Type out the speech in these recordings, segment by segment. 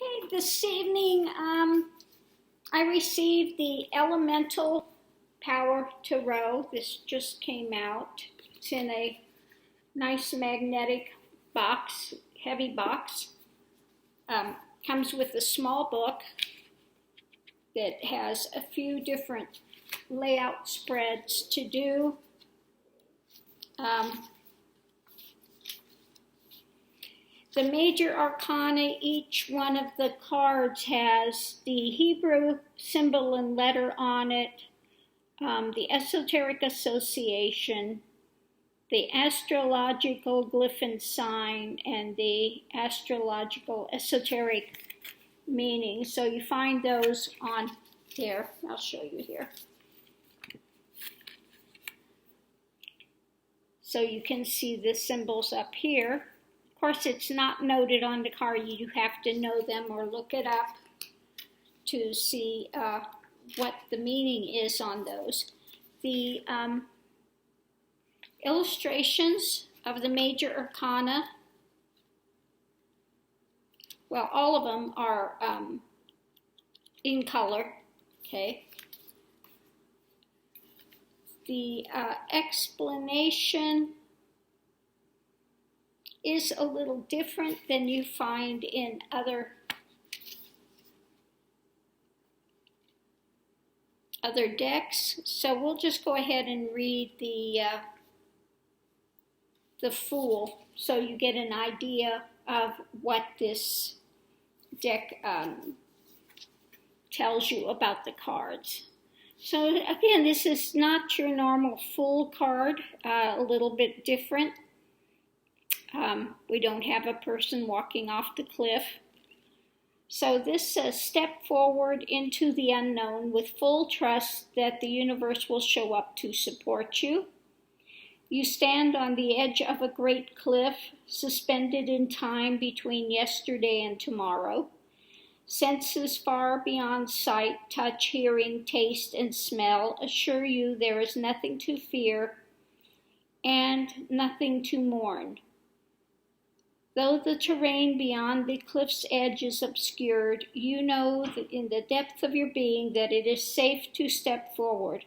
Okay, this evening I received the Elemental Power Tarot. This just came out. It's in a nice magnetic box, heavy box. Comes with a small book that has a few different layout spreads to do. The major arcana, each one of the cards has the Hebrew symbol and letter on it, the esoteric association, the astrological glyph and sign, and the astrological esoteric meaning. So you find those on there. I'll show you here. So you can see the symbols up here. Of course, it's not noted on the card. You have to know them or look it up to see what the meaning is on those. The illustrations of the major arcana, well, all of them are in color, okay? The explanation is a little different than you find in other decks. So we'll just go ahead and read the Fool, so you get an idea of what this deck tells you about the cards. So again, this is not your normal Fool card, a little bit different. We don't have a person walking off the cliff. So this says, step forward into the unknown with full trust that the universe will show up to support you. You stand on the edge of a great cliff, suspended in time between yesterday and tomorrow. Senses far beyond sight, touch, hearing, taste, and smell assure you there is nothing to fear and nothing to mourn. Though the terrain beyond the cliff's edge is obscured, you know that in the depth of your being that it is safe to step forward.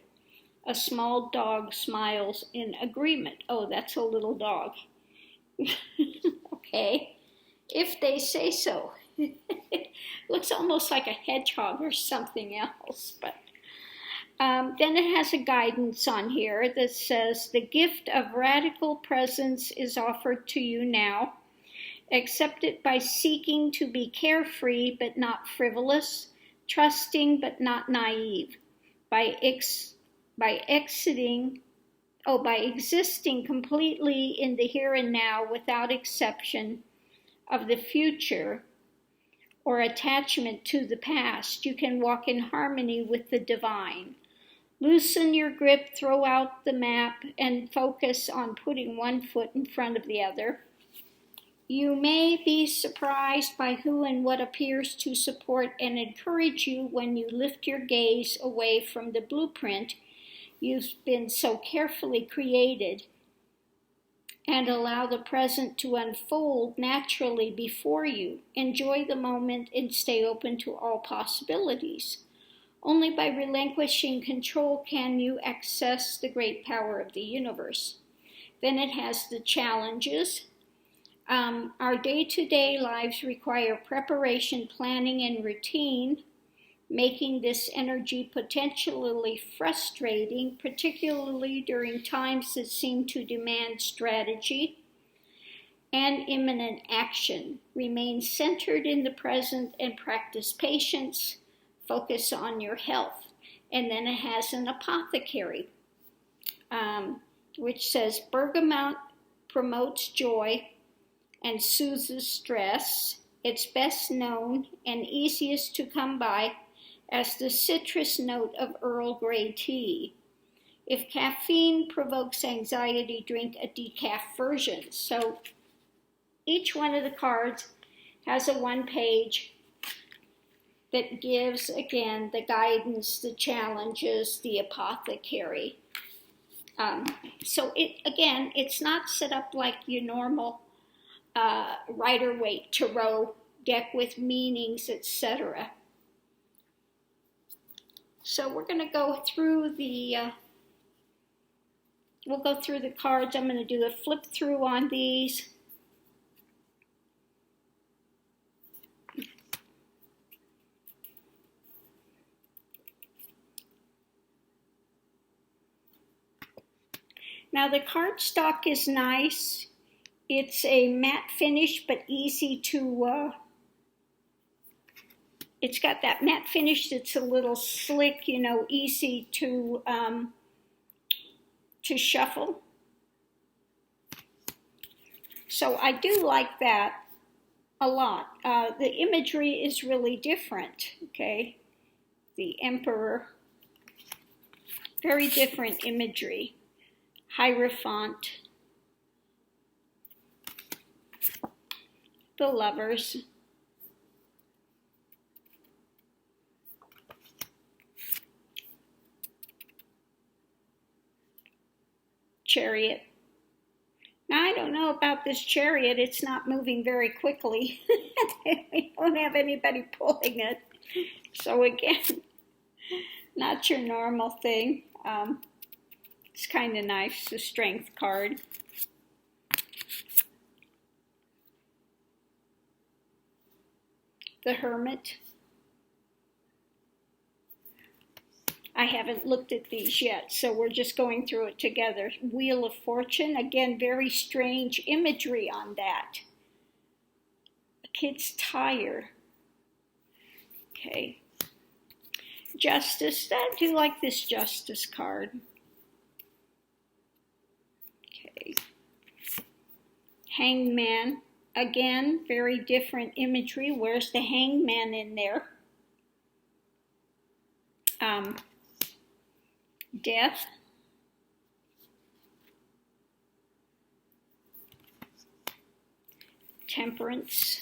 A small dog smiles in agreement. Oh, that's a little dog. Okay, if they say so. Looks almost like a hedgehog or something else, but then it has a guidance on here that says, the gift of radical presence is offered to you now. Accept it by seeking to be carefree but not frivolous, trusting but not naive, by existing completely in the here and now without exception of the future or attachment to the past. You can walk in harmony with the divine. Loosen your grip, throw out the map, and focus on putting one foot in front of the other. You may be surprised by who and what appears to support and encourage you when you lift your gaze away from the blueprint you've been so carefully created and allow the present to unfold naturally before you. Enjoy the moment and stay open to all possibilities. Only by relinquishing control can you access the great power of the universe. Then it has the challenges. Our day-to-day lives require preparation, planning, and routine, making this energy potentially frustrating, particularly during times that seem to demand strategy and imminent action. Remain centered in the present and practice patience. Focus on your health. And then it has an apothecary, which says, bergamot promotes joy and soothes stress. It's best known and easiest to come by as the citrus note of Earl Grey tea. If caffeine provokes anxiety, drink a decaf version. So each one of the cards has a one-page that gives, again, the guidance, the challenges, the apothecary. So it's not set up like your normal Rider-Waite tarot deck with meanings, etc. So we're going to go through we'll go through the cards. I'm going to do a flip through on these. Now the cardstock is nice. It's a matte finish, but easy to, it's got that matte finish that's a little slick, you know, easy to shuffle. So I do like that a lot. The imagery is really different, okay? The Emperor, very different imagery. Hierophant, the Lovers, Chariot. Now I don't know about this Chariot, it's not moving very quickly. We don't have anybody pulling it. So again, not your normal thing. It's kind of nice, the Strength card. The Hermit. I haven't looked at these yet, so we're just going through it together. Wheel of Fortune, again, very strange imagery on that. A kid's tire. Okay. Justice, I do like this Justice card. Okay. Hangman, again, very different imagery. Where's the hangman in there? Death. Temperance.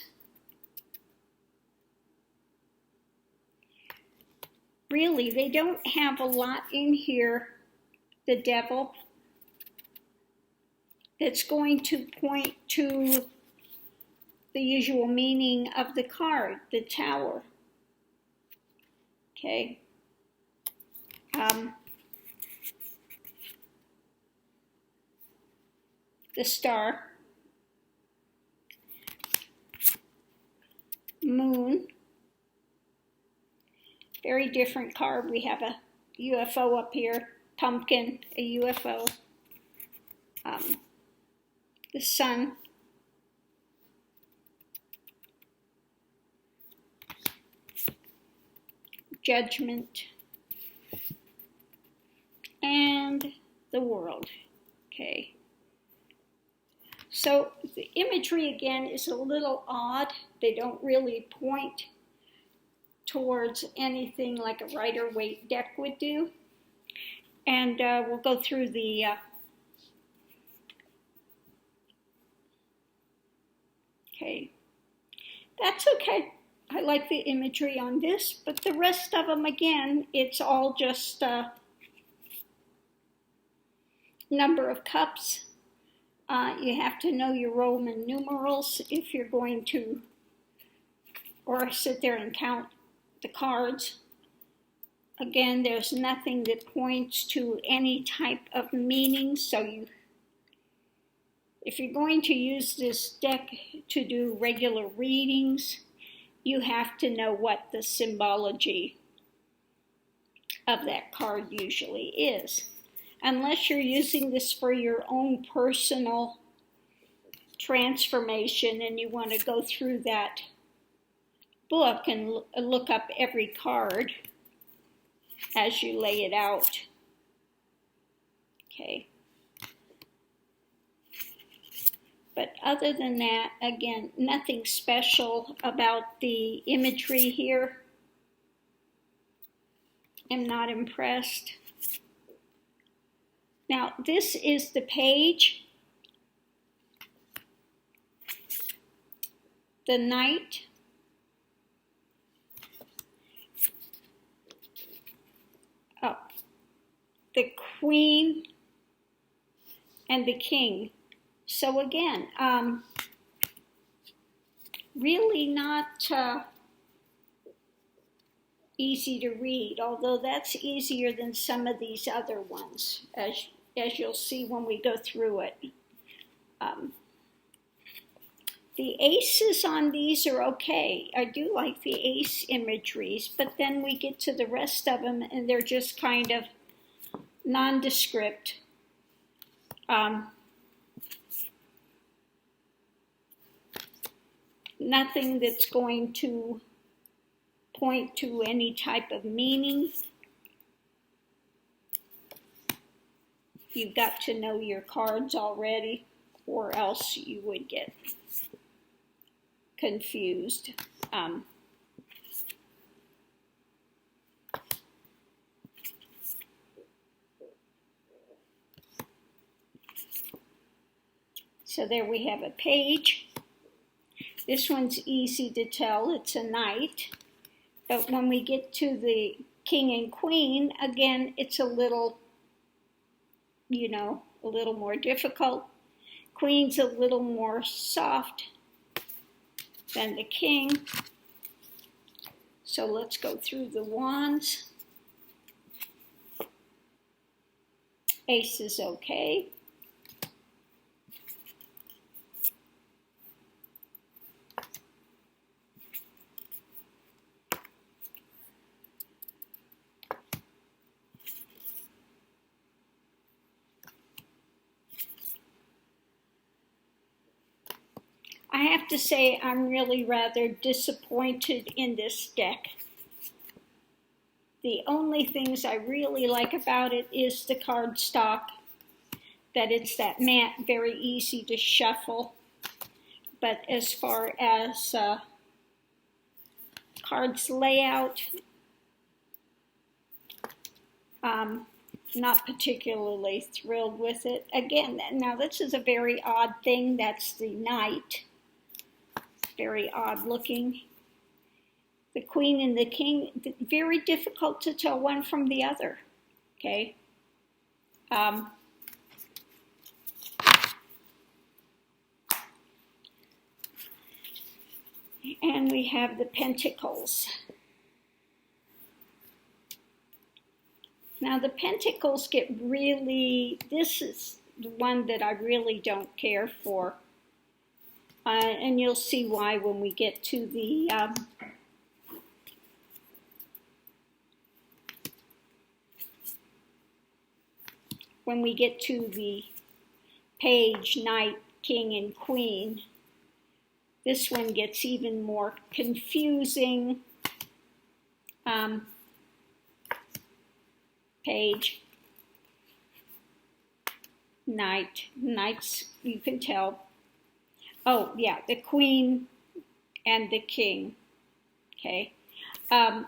Really, they don't have a lot in here, the Devil, that's going to point to the usual meaning of the card, the Tower. Okay. The Star. Moon. Very different card. We have a UFO up here. Pumpkin, a UFO. The Sun. Judgment. And the World. Okay. So the imagery again is a little odd. They don't really point towards anything like a Rider-Waite deck would do. And we'll go through the okay. That's okay. I like the imagery on this, but the rest of them, again, it's all just number of cups. You have to know your Roman numerals if you're going to, or sit there and count the cards. Again, there's nothing that points to any type of meaning, so if you're going to use this deck to do regular readings, you have to know what the symbology of that card usually is. Unless you're using this for your own personal transformation and you want to go through that book and look up every card as you lay it out. Okay. But other than that, again, nothing special about the imagery here. I'm not impressed. Now, this is the Page, the Knight, the Queen, and the King. So again, really not easy to read, although that's easier than some of these other ones, as you'll see when we go through it. The aces on these are okay. I do like the ace imageries, but then we get to the rest of them and they're just kind of nondescript. Nothing that's going to point to any type of meaning. You've got to know your cards already, or else you would get confused. So there we have a page. This one's easy to tell, it's a knight. But when we get to the king and queen, again, it's a little, a little more difficult. Queen's a little more soft than the king. So let's go through the wands. Ace is okay. I have to say I'm really rather disappointed in this deck. The only things I really like about it is the card stock, that it's that matte, very easy to shuffle. But as far as cards layout, not particularly thrilled with it. Again, now this is a very odd thing. That's the knight. Very odd looking. The queen and the king, very difficult to tell one from the other. Okay. And we have the Pentacles. Now the Pentacles get really, this is the one that I really don't care for. And you'll see why when we get to the page, knight, king, and queen. This one gets even more confusing. Page, knight, knights, you can tell. Oh, yeah, the queen and the king, okay? And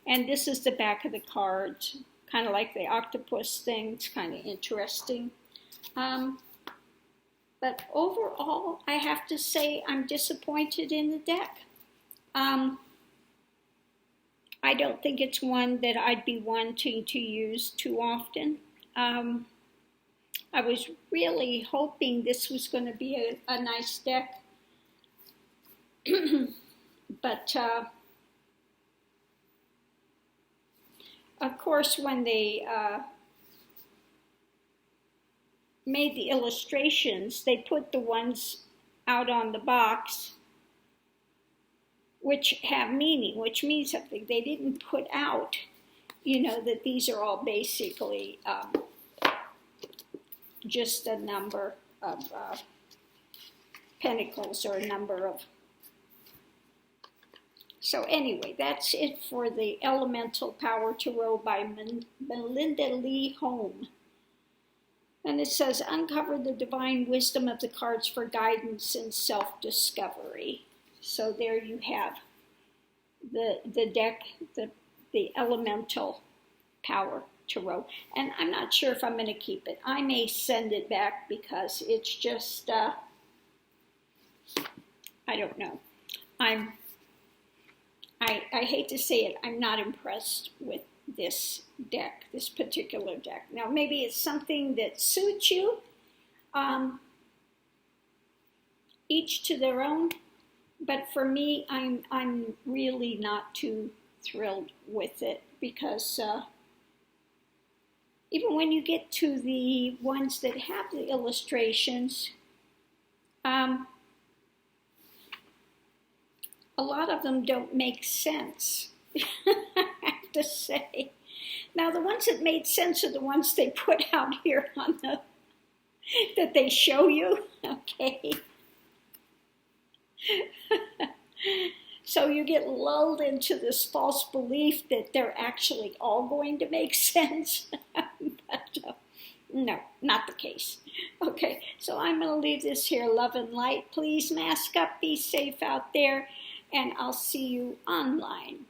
this is the back of the cards, kind of like the octopus thing. It's kind of interesting. But overall, I have to say I'm disappointed in the deck. I don't think it's one that I'd be wanting to use too often. I was really hoping this was going to be a nice deck. But, of course, when they made the illustrations, they put the ones out on the box which have meaning, which means something. They didn't put out, that these are all basically just a number of pentacles or a number of. So anyway, that's it for the Elemental Power Tarot by Melinda Lee Home. And it says, uncover the divine wisdom of the cards for guidance and self-discovery. So there you have the deck, the Elemental Power Tarot. And I'm not sure if I'm going to keep it. I may send it back because it's just, I don't know. I hate to say it, I'm not impressed with this deck, this particular deck. Now, maybe it's something that suits you. each to their own. But for me, I'm really not too thrilled with it, because even when you get to the ones that have the illustrations, a lot of them don't make sense, I have to say. Now, the ones that made sense are the ones they put out here on the, that they show you, okay? So you get lulled into this false belief that they're actually all going to make sense. But no, not the case. Okay, so I'm going to leave this here, love and light. Please mask up, be safe out there, and I'll see you online.